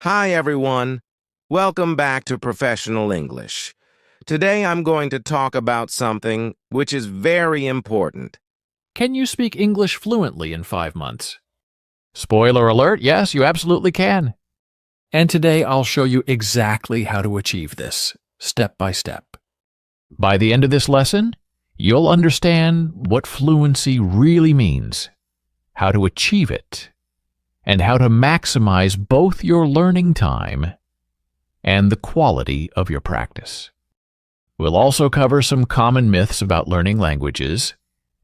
Hi, everyone. Welcome back to Professional English. Today I'm going to talk about something which is very important. Can you speak English fluently in 5 months? Spoiler alert, yes, you absolutely can. And today I'll show you exactly how to achieve this, step by step. By the end of this lesson, you'll understand what fluency really means, how to achieve it, and how to maximize both your learning time and the quality of your practice. We'll also cover some common myths about learning languages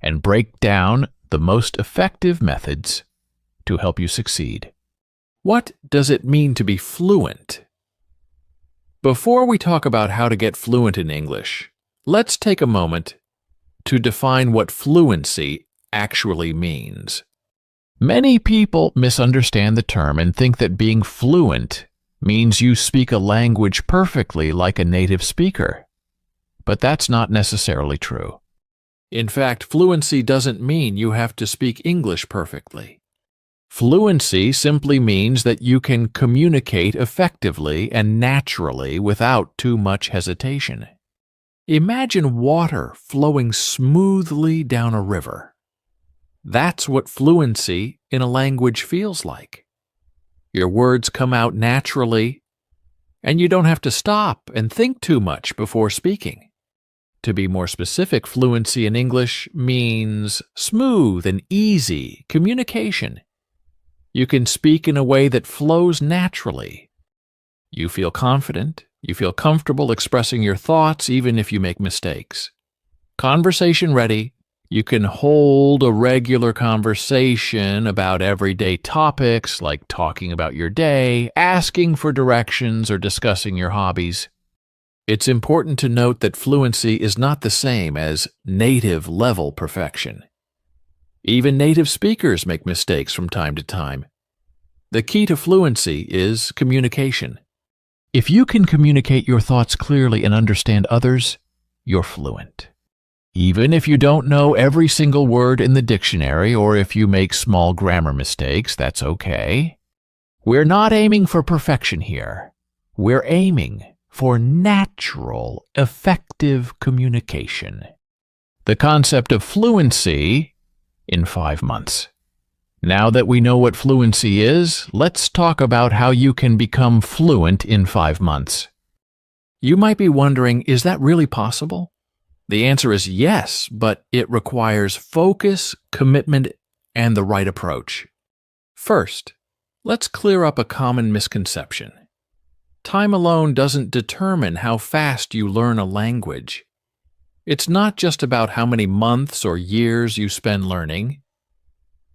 and break down the most effective methods to help you succeed. What does it mean to be fluent? Before we talk about how to get fluent in English, let's take a moment to define what fluency actually means. Many people misunderstand the term and think that being fluent means you speak a language perfectly like a native speaker. But that's not necessarily true. In fact, fluency doesn't mean you have to speak English perfectly. Fluency simply means that you can communicate effectively and naturally without too much hesitation. Imagine water flowing smoothly down a river. That's what fluency in a language feels like. Your words come out naturally, and you don't have to stop and think too much before speaking. To be more specific, fluency in English means smooth and easy communication. You can speak in a way that flows naturally. You feel confident. You feel comfortable expressing your thoughts even if you make mistakes. Conversation ready. You can hold a regular conversation about everyday topics like talking about your day, asking for directions, or discussing your hobbies. It's important to note that fluency is not the same as native-level perfection. Even native speakers make mistakes from time to time. The key to fluency is communication. If you can communicate your thoughts clearly and understand others, you're fluent. Even if you don't know every single word in the dictionary or if you make small grammar mistakes, that's okay. We're not aiming for perfection here. We're aiming for natural, effective communication. The concept of fluency in 5 months. Now that we know what fluency is, let's talk about how you can become fluent in 5 months. You might be wondering, is that really possible? The answer is yes, but it requires focus, commitment, and the right approach. First, let's clear up a common misconception. Time alone doesn't determine how fast you learn a language. It's not just about how many months or years you spend learning,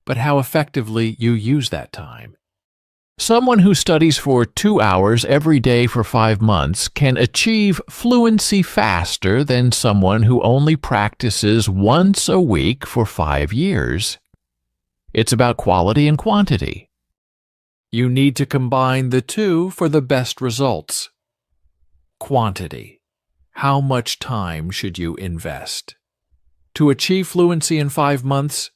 but how effectively you use that time. Someone who studies for 2 hours every day for 5 months can achieve fluency faster than someone who only practices once a week for 5 years. It's about quality and quantity. You need to combine the two for the best results. Quantity. How much time should you invest? To achieve fluency in 5 months,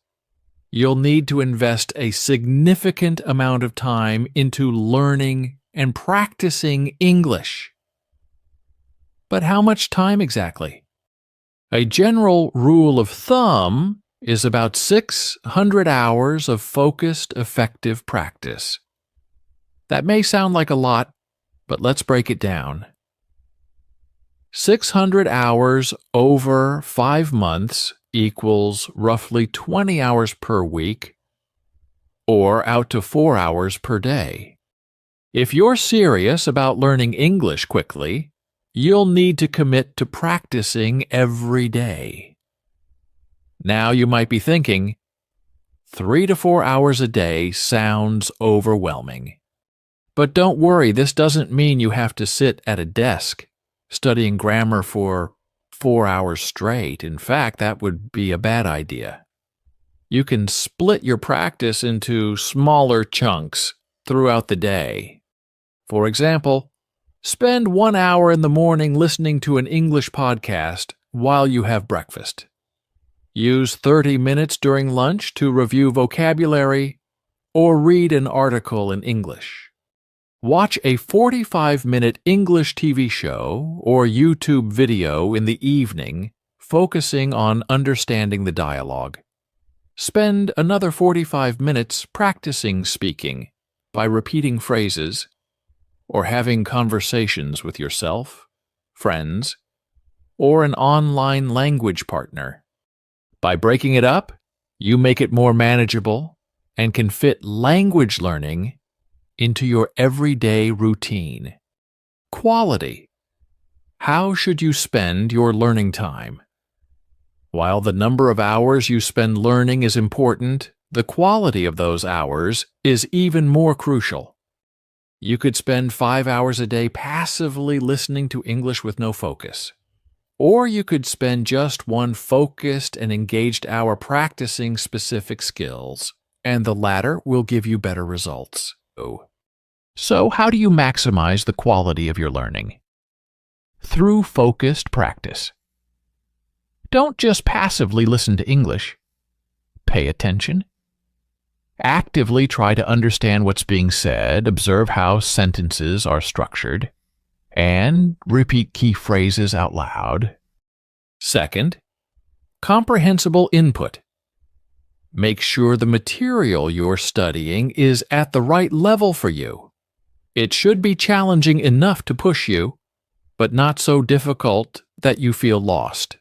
you'll need to invest a significant amount of time into learning and practicing English. But how much time exactly? A general rule of thumb is about 600 hours of focused, effective practice. That may sound like a lot, but let's break it down. 600 hours over 5 months equals roughly 20 hours per week, or out to 4 hours per day. If you're serious about learning English quickly, you'll need to commit to practicing every day. Now you might be thinking, 3 to 4 hours a day sounds overwhelming. But don't worry, this doesn't mean you have to sit at a desk studying grammar for 4 hours straight. In fact, that would be a bad idea. You can split your practice into smaller chunks throughout the day. For example, spend 1 hour in the morning listening to an English podcast while you have breakfast. Use 30 minutes during lunch to review vocabulary or read an article in English. Watch a 45-minute English TV show or YouTube video in the evening, focusing on understanding the dialogue. Spend another 45 minutes practicing speaking by repeating phrases or having conversations with yourself, friends, or an online language partner. By breaking it up, you make it more manageable and can fit language learning into your everyday routine. Quality. How should you spend your learning time? While the number of hours you spend learning is important, the quality of those hours is even more crucial. You could spend 5 hours a day passively listening to English with no focus. Or you could spend just one focused and engaged hour practicing specific skills, and the latter will give you better results. So how do you maximize the quality of your learning? Through focused practice. Don't just passively listen to English. Pay attention. Actively try to understand what's being said, observe how sentences are structured, and repeat key phrases out loud. Second, comprehensible input. Make sure the material you're studying is at the right level for you. It should be challenging enough to push you, but not so difficult that you feel lost.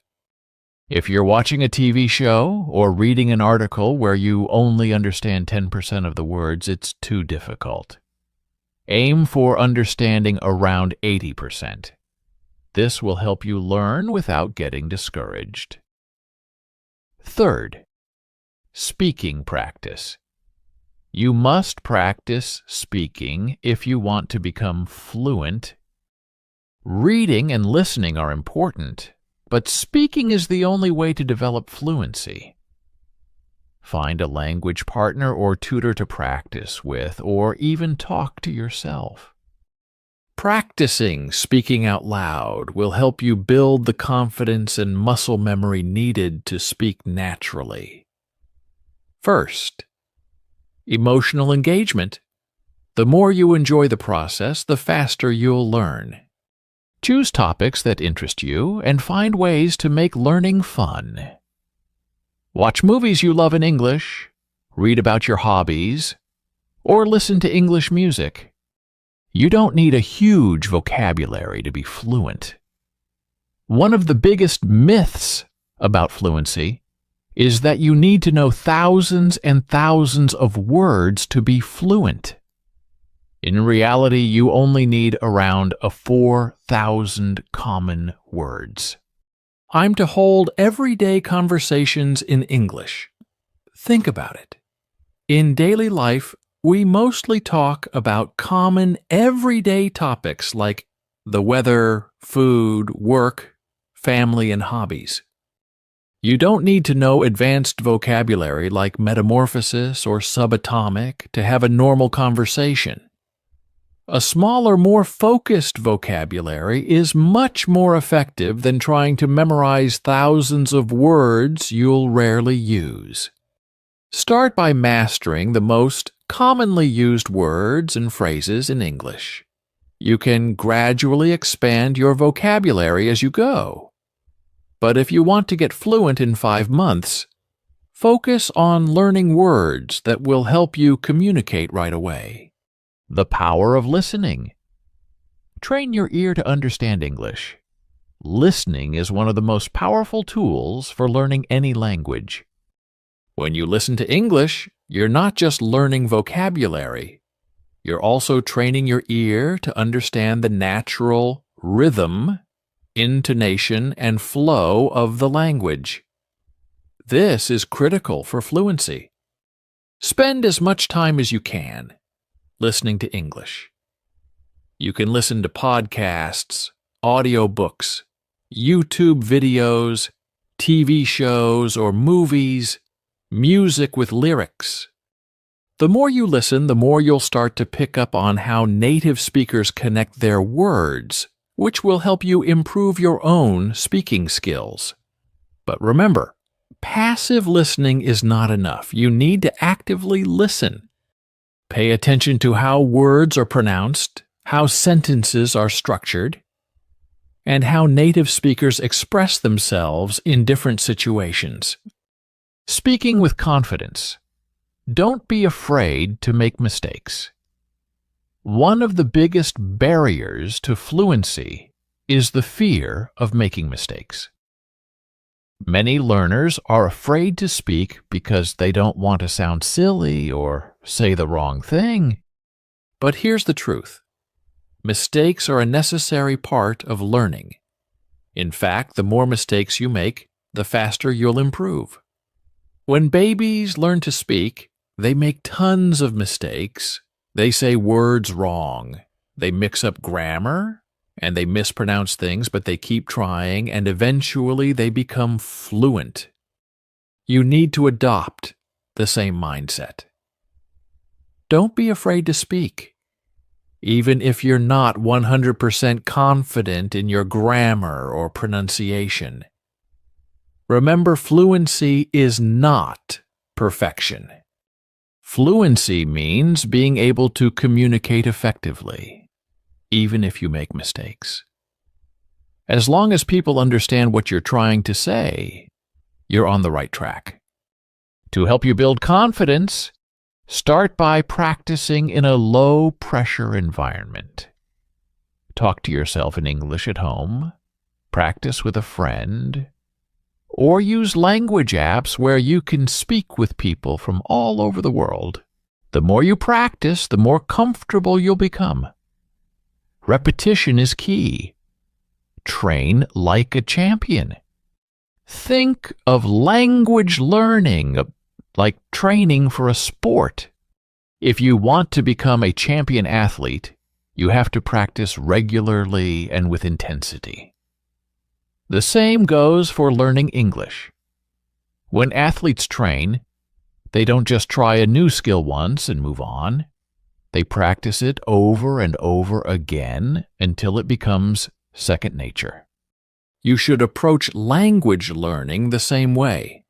If you're watching a TV show or reading an article where you only understand 10% of the words, it's too difficult. Aim for understanding around 80%. This will help you learn without getting discouraged. Third, speaking practice. You must practice speaking if you want to become fluent. Reading and listening are important, but speaking is the only way to develop fluency. Find a language partner or tutor to practice with, or even talk to yourself. Practicing speaking out loud will help you build the confidence and muscle memory needed to speak naturally. First, emotional engagement. The more you enjoy the process, the faster you'll learn. Choose topics that interest you and find ways to make learning fun. Watch movies you love in English, read about your hobbies, or listen to English music. You don't need a huge vocabulary to be fluent. One of the biggest myths about fluency is that you need to know thousands and thousands of words to be fluent. In reality, you only need around 4,000 common words. I'm to hold everyday conversations in English. Think about it. In daily life, we mostly talk about common everyday topics like the weather, food, work, family, and hobbies. You don't need to know advanced vocabulary like metamorphosis or subatomic to have a normal conversation. A smaller, more focused vocabulary is much more effective than trying to memorize thousands of words you'll rarely use. Start by mastering the most commonly used words and phrases in English. You can gradually expand your vocabulary as you go. But if you want to get fluent in 5 months, focus on learning words that will help you communicate right away. The power of listening. Train your ear to understand English. Listening is one of the most powerful tools for learning any language. When you listen to English, you're not just learning vocabulary. You're also training your ear to understand the natural rhythm, intonation, and flow of the language. This is critical for fluency. Spend as much time as you can listening to English. You can listen to podcasts, audiobooks, YouTube videos, TV shows or movies, music with lyrics. The more you listen, the more you'll start to pick up on how native speakers connect their words, which will help you improve your own speaking skills. But remember, passive listening is not enough. You need to actively listen. Pay attention to how words are pronounced, how sentences are structured, and how native speakers express themselves in different situations. Speaking with confidence. Don't be afraid to make mistakes. One of the biggest barriers to fluency is the fear of making mistakes. Many learners are afraid to speak because they don't want to sound silly or say the wrong thing. But here's the truth. Mistakes are a necessary part of learning. In fact, the more mistakes you make, the faster you'll improve. When babies learn to speak, they make tons of mistakes. They say words wrong. They mix up grammar, and they mispronounce things, but they keep trying, and eventually they become fluent. You need to adopt the same mindset. Don't be afraid to speak, even if you're not 100% confident in your grammar or pronunciation. Remember, fluency is not perfection. Fluency means being able to communicate effectively, even if you make mistakes. As long as people understand what you're trying to say, you're on the right track. To help you build confidence, start by practicing in a low-pressure environment. Talk to yourself in English at home, practice with a friend, or use language apps where you can speak with people from all over the world. The more you practice, the more comfortable you'll become. Repetition is key. Train like a champion. Think of language learning like training for a sport. If you want to become a champion athlete, you have to practice regularly and with intensity. The same goes for learning English. When athletes train, they don't just try a new skill once and move on. They practice it over and over again until it becomes second nature. You should approach language learning the same way,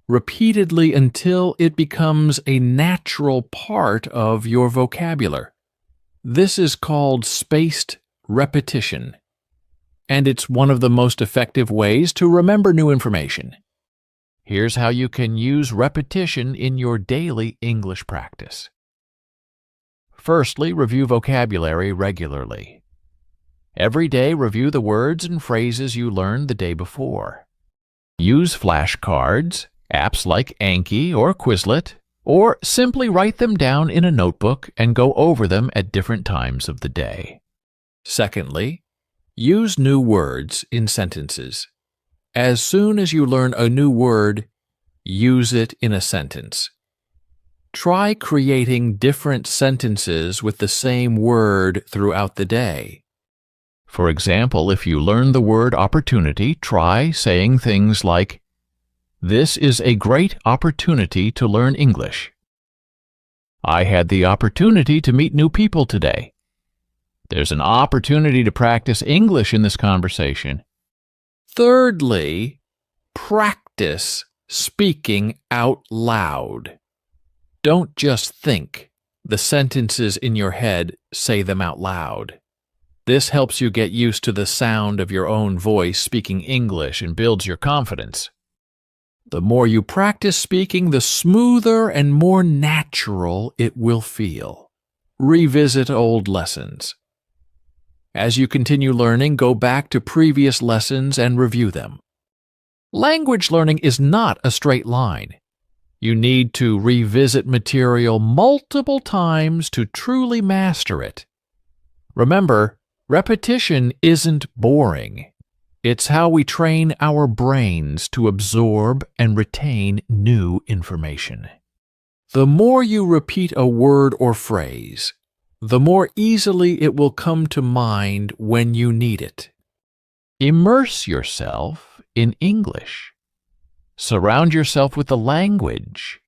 repeatedly until it becomes a natural part of your vocabulary. This is called spaced repetition, and it's one of the most effective ways to remember new information. Here's how you can use repetition in your daily English practice. Firstly, review vocabulary regularly. Every day, review the words and phrases you learned the day before. Use flashcards, apps like Anki or Quizlet, or simply write them down in a notebook and go over them at different times of the day. Secondly, use new words in sentences. As soon as you learn a new word, use it in a sentence. Try creating different sentences with the same word throughout the day. For example, if you learn the word opportunity, try saying things like, "This is a great opportunity to learn English." "I had the opportunity to meet new people today." "There's an opportunity to practice English in this conversation." Thirdly, practice speaking out loud. Don't just think. The sentences in your head, say them out loud. This helps you get used to the sound of your own voice speaking English and builds your confidence. The more you practice speaking, the smoother and more natural it will feel. Revisit old lessons. As you continue learning, go back to previous lessons and review them. Language learning is not a straight line. You need to revisit material multiple times to truly master it. Remember, repetition isn't boring. It's how we train our brains to absorb and retain new information. The more you repeat a word or phrase, the more easily it will come to mind when you need it. Immerse yourself in English. Surround yourself with the language.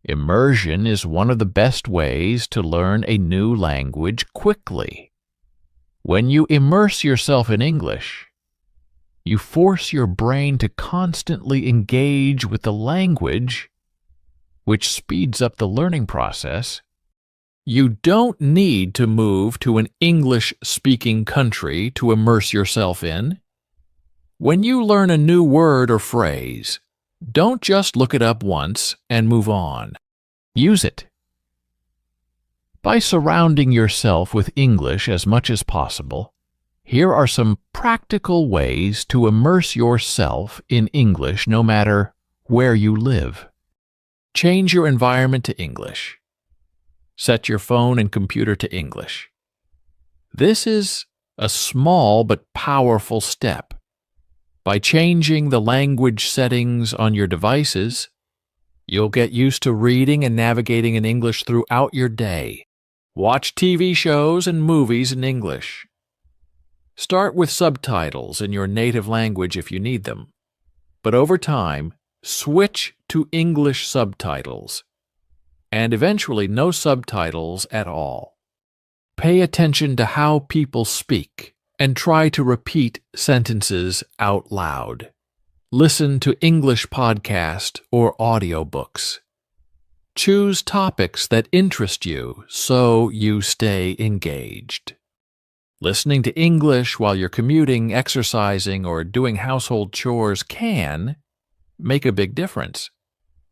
Immersion is one of the best ways to learn a new language quickly. When you immerse yourself in English, you force your brain to constantly engage with the language, which speeds up the learning process You don't need to move to an English-speaking country to immerse yourself in. When you learn a new word or phrase, don't just look it up once and move on. Use it. By surrounding yourself with English as much as possible, here are some practical ways to immerse yourself in English no matter where you live. Change your environment to English. Set your phone and computer to English. This is a small but powerful step. By changing the language settings on your devices, you'll get used to reading and navigating in English throughout your day. Watch TV shows and movies in English. Start with subtitles in your native language if you need them. But over time, switch to English subtitles, and eventually no subtitles at all. Pay attention to how people speak and try to repeat sentences out loud. Listen to English podcasts or audiobooks. Choose topics that interest you so you stay engaged. Listening to English while you're commuting, exercising, or doing household chores can make a big difference.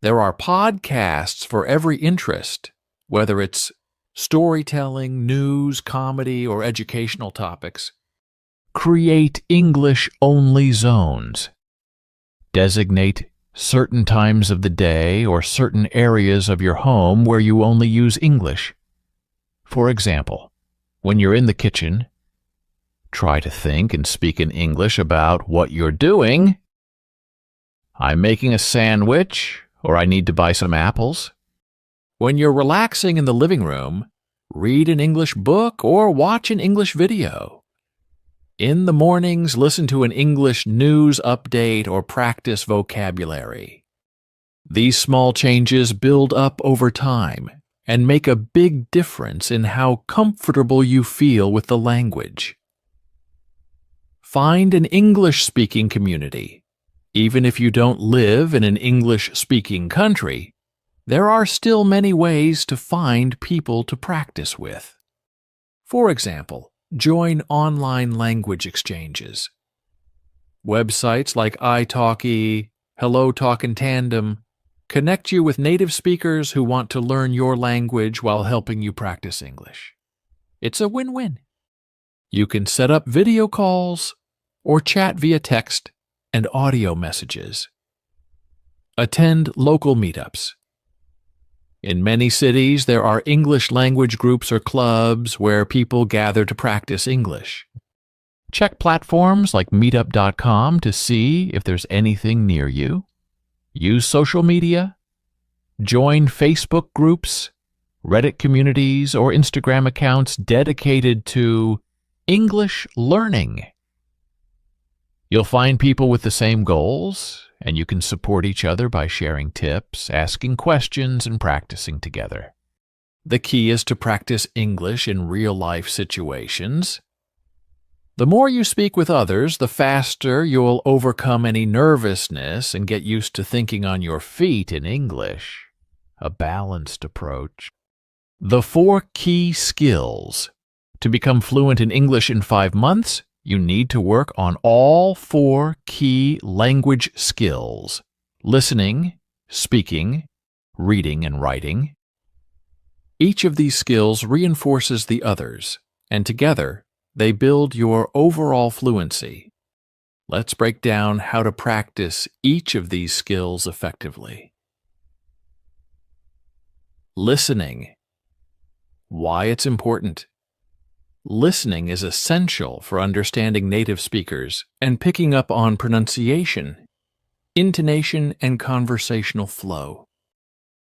There are podcasts for every interest, whether it's storytelling, news, comedy, or educational topics. Create English-only zones. Designate certain times of the day or certain areas of your home where you only use English. For example, when you're in the kitchen, try to think and speak in English about what you're doing. I'm making a sandwich, or I need to buy some apples. When you're relaxing in the living room, read an English book or watch an English video. In the mornings, listen to an English news update or practice vocabulary. These small changes build up over time and make a big difference in how comfortable you feel with the language. Find an English-speaking community. Even if you don't live in an English-speaking country, there are still many ways to find people to practice with. For example, join online language exchanges. Websites like italki, HelloTalk, and Tandem connect you with native speakers who want to learn your language while helping you practice English. It's a win-win. You can set up video calls or chat via text and audio messages. Attend local meetups. In many cities, there are English language groups or clubs where people gather to practice English. Check platforms like meetup.com to see if there's anything near you. Use social media. Join Facebook groups, Reddit communities, or Instagram accounts dedicated to English learning. You'll find people with the same goals, and you can support each other by sharing tips, asking questions, and practicing together. The key is to practice English in real-life situations. The more you speak with others, the faster you'll overcome any nervousness and get used to thinking on your feet in English. A balanced approach. The 4 key skills. To become fluent in English in 5 months, you need to work on all 4 key language skills: listening, speaking, reading, and writing. Each of these skills reinforces the others, and together they build your overall fluency. Let's break down how to practice each of these skills effectively. Listening. Why it's important. Listening is essential for understanding native speakers and picking up on pronunciation, intonation, and conversational flow.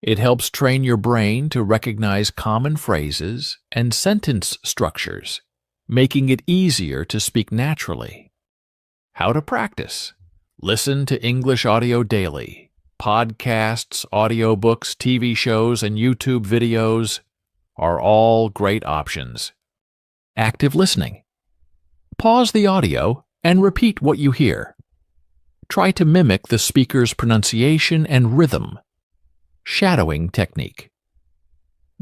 It helps train your brain to recognize common phrases and sentence structures, making it easier to speak naturally. How to practice. Listen to English audio daily. Podcasts, audiobooks, TV shows, and YouTube videos are all great options. Active listening. Pause the audio and repeat what you hear. Try to mimic the speaker's pronunciation and rhythm. Shadowing technique.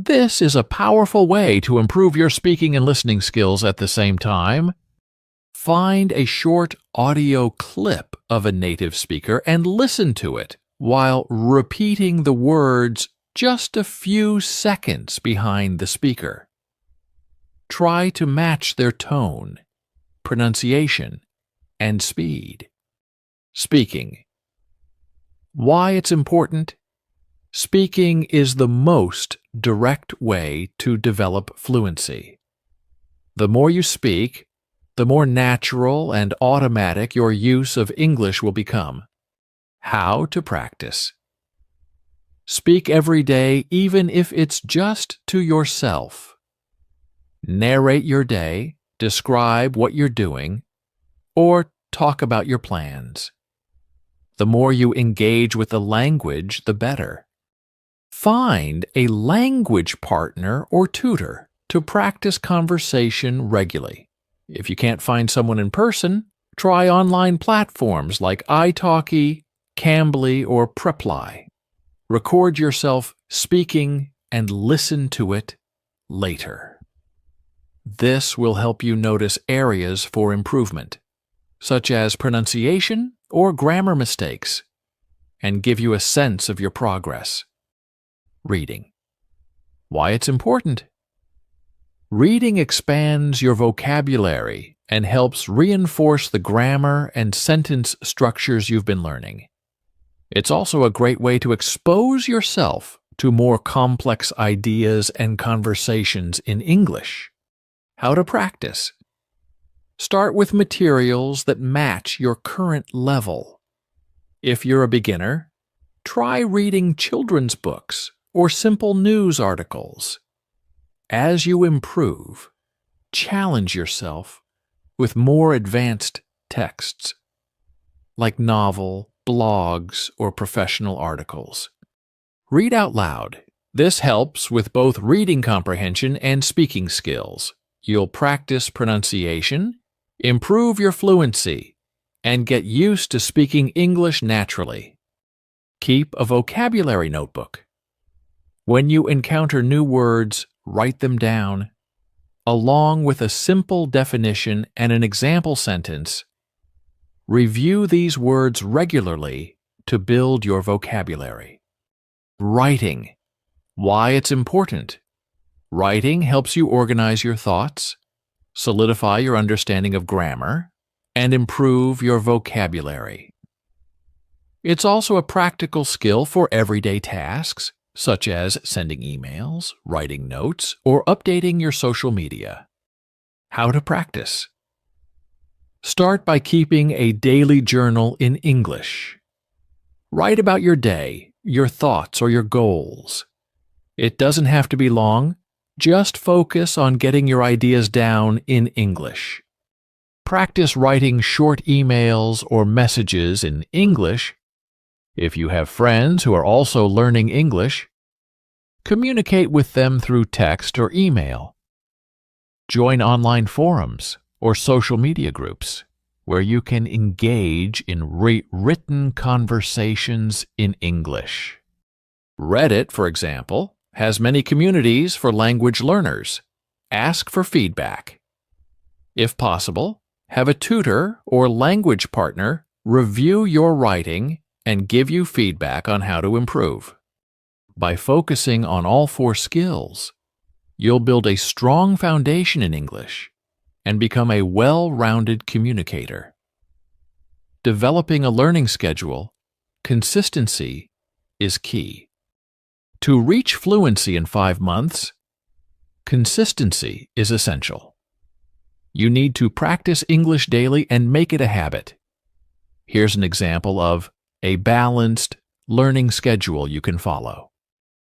This is a powerful way to improve your speaking and listening skills at the same time. Find a short audio clip of a native speaker and listen to it while repeating the words just a few seconds behind the speaker. Try to match their tone, pronunciation, and speed. Speaking. Why it's important? Speaking is the most direct way to develop fluency. The more you speak, the more natural and automatic your use of English will become. How to practice. Speak every day, even if it's just to yourself. Narrate your day, describe what you're doing, or talk about your plans. The more you engage with the language, the better. Find a language partner or tutor to practice conversation regularly. If you can't find someone in person, try online platforms like italki, Cambly, or Preply. Record yourself speaking and listen to it later. This will help you notice areas for improvement, such as pronunciation or grammar mistakes, and give you a sense of your progress. Reading. Why it's important? Reading expands your vocabulary and helps reinforce the grammar and sentence structures you've been learning. It's also a great way to expose yourself to more complex ideas and conversations in English. How to practice. Start with materials that match your current level. If you're a beginner, try reading children's books or simple news articles. As you improve, challenge yourself with more advanced texts, like novel, blogs, or professional articles. Read out loud. This helps with both reading comprehension and speaking skills. You'll practice pronunciation, improve your fluency, and get used to speaking English naturally. Keep a vocabulary notebook. When you encounter new words, write them down, along with a simple definition and an example sentence. Review these words regularly to build your vocabulary. Writing. Why it's important. Writing helps you organize your thoughts, solidify your understanding of grammar, and improve your vocabulary. It's also a practical skill for everyday tasks, such as sending emails, writing notes, or updating your social media. How to practice. Start by keeping a daily journal in English. Write about your day, your thoughts, or your goals. It doesn't have to be long. Just focus on getting your ideas down in English. Practice writing short emails or messages in English. If you have friends who are also learning English, communicate with them through text or email. Join online forums or social media groups where you can engage in written conversations in English. Reddit, for example, has many communities for language learners. Ask for feedback. If possible, have a tutor or language partner review your writing and give you feedback on how to improve. By focusing on all 4 skills, you'll build a strong foundation in English and become a well-rounded communicator. Developing a learning schedule, consistency is key. To reach fluency in 5 months, consistency is essential. You need to practice English daily and make it a habit. Here's an example of a balanced learning schedule you can follow.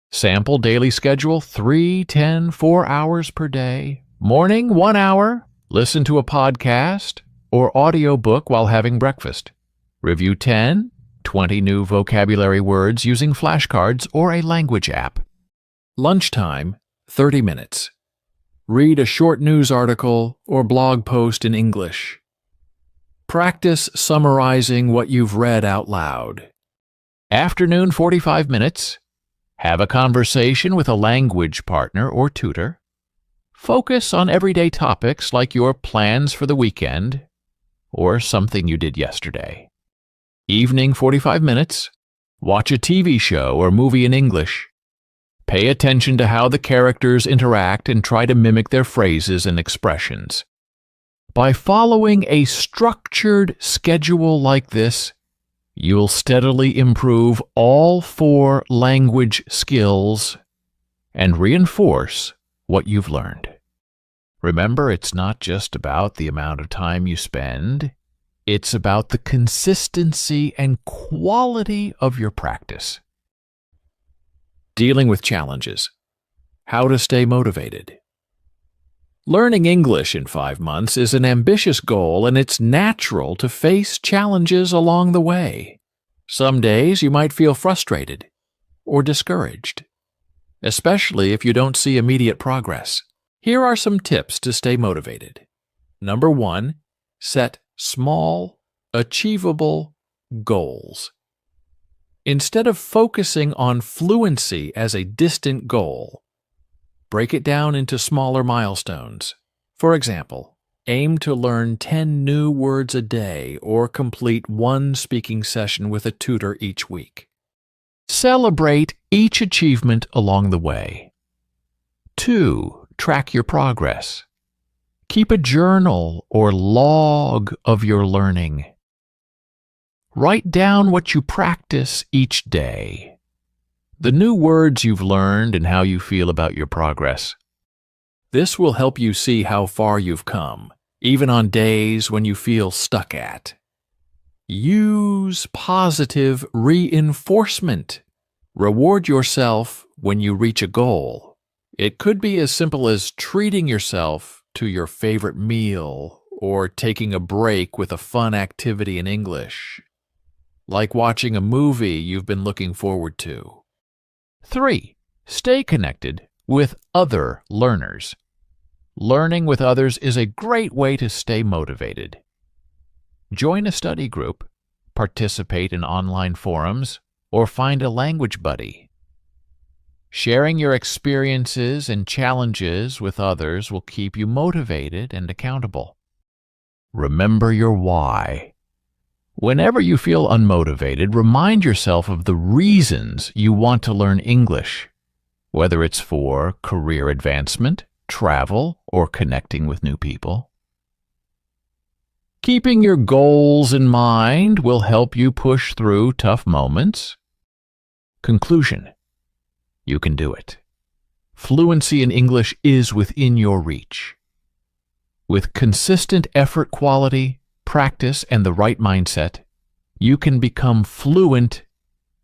Sample daily schedule: 3, 10, 4 hours per day. Morning, 1 hour. Listen to a podcast or audiobook while having breakfast. Review 10, 20 new vocabulary words using flashcards or a language app. Lunchtime, 30 minutes. Read a short news article or blog post in English. Practice summarizing what you've read out loud. Afternoon, 45 minutes. Have a conversation with a language partner or tutor. Focus on everyday topics like your plans for the weekend or something you did yesterday. Evening 45 minutes. Watch a TV show or movie in English. Pay attention to how the characters interact and try to mimic their phrases and expressions. By following a structured schedule like this, you'll steadily improve all 4 language skills and reinforce what you've learned. Remember, it's not just about the amount of time you spend. It's about the consistency and quality of your practice. Dealing with challenges. How to stay motivated. Learning English in 5 months is an ambitious goal, and it's natural to face challenges along the way. Some days you might feel frustrated or discouraged, especially if you don't see immediate progress. Here are some tips to stay motivated. Number 1, set small, achievable goals. Instead of focusing on fluency as a distant goal, break it down into smaller milestones. For example, aim to learn 10 new words a day or complete 1 speaking session with a tutor each week. Celebrate each achievement along the way. 2, track your progress. Keep a journal or log of your learning. Write down what you practice each day, the new words you've learned and how you feel about your progress. This will help you see how far you've come, even on days when you feel stuck at. Use positive reinforcement. Reward yourself when you reach a goal. It could be as simple as treating yourself to your favorite meal or taking a break with a fun activity in English, like watching a movie you've been looking forward to. 3, stay connected with other learners. Learning with others is a great way to stay motivated. Join a study group, participate in online forums, or find a language buddy. Sharing your experiences and challenges with others will keep you motivated and accountable. Remember your why. Whenever you feel unmotivated, remind yourself of the reasons you want to learn English, whether it's for career advancement, travel, or connecting with new people. Keeping your goals in mind will help you push through tough moments. Conclusion: you can do it. Fluency in English is within your reach. With consistent effort, quality, practice, and the right mindset, you can become fluent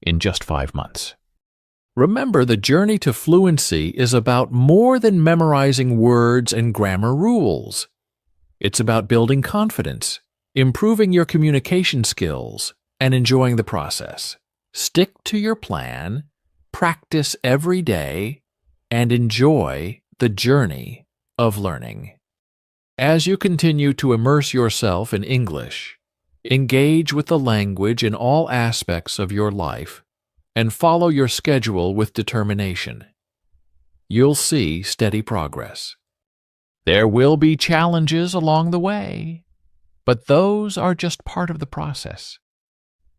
in just 5 months. Remember, the journey to fluency is about more than memorizing words and grammar rules. It's about building confidence, improving your communication skills, and enjoying the process. Stick to your plan, practice every day, and enjoy the journey of learning. As you continue to immerse yourself in English, engage with the language in all aspects of your life, and follow your schedule with determination. You'll see steady progress. There will be challenges along the way, but those are just part of the process.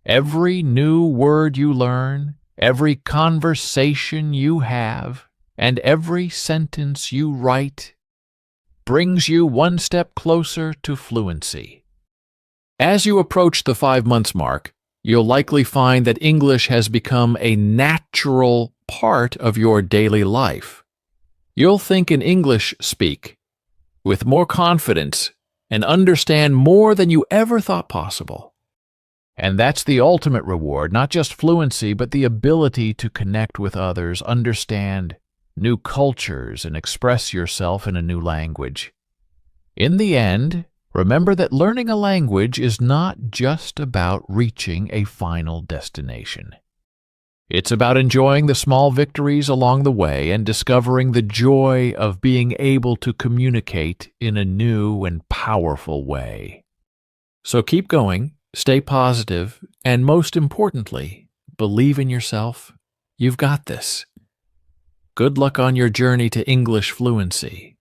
Every new word you learn, every conversation you have, and every sentence you write brings you one step closer to fluency. As you approach the 5 months mark, you'll likely find that English has become a natural part of your daily life. You'll think in English speak with more confidence and understand more than you ever thought possible. And that's the ultimate reward, not just fluency, but the ability to connect with others, understand new cultures, and express yourself in a new language. In the end, remember that learning a language is not just about reaching a final destination. It's about enjoying the small victories along the way and discovering the joy of being able to communicate in a new and powerful way. So keep going, stay positive, and most importantly, believe in yourself. You've got this. Good luck on your journey to English fluency.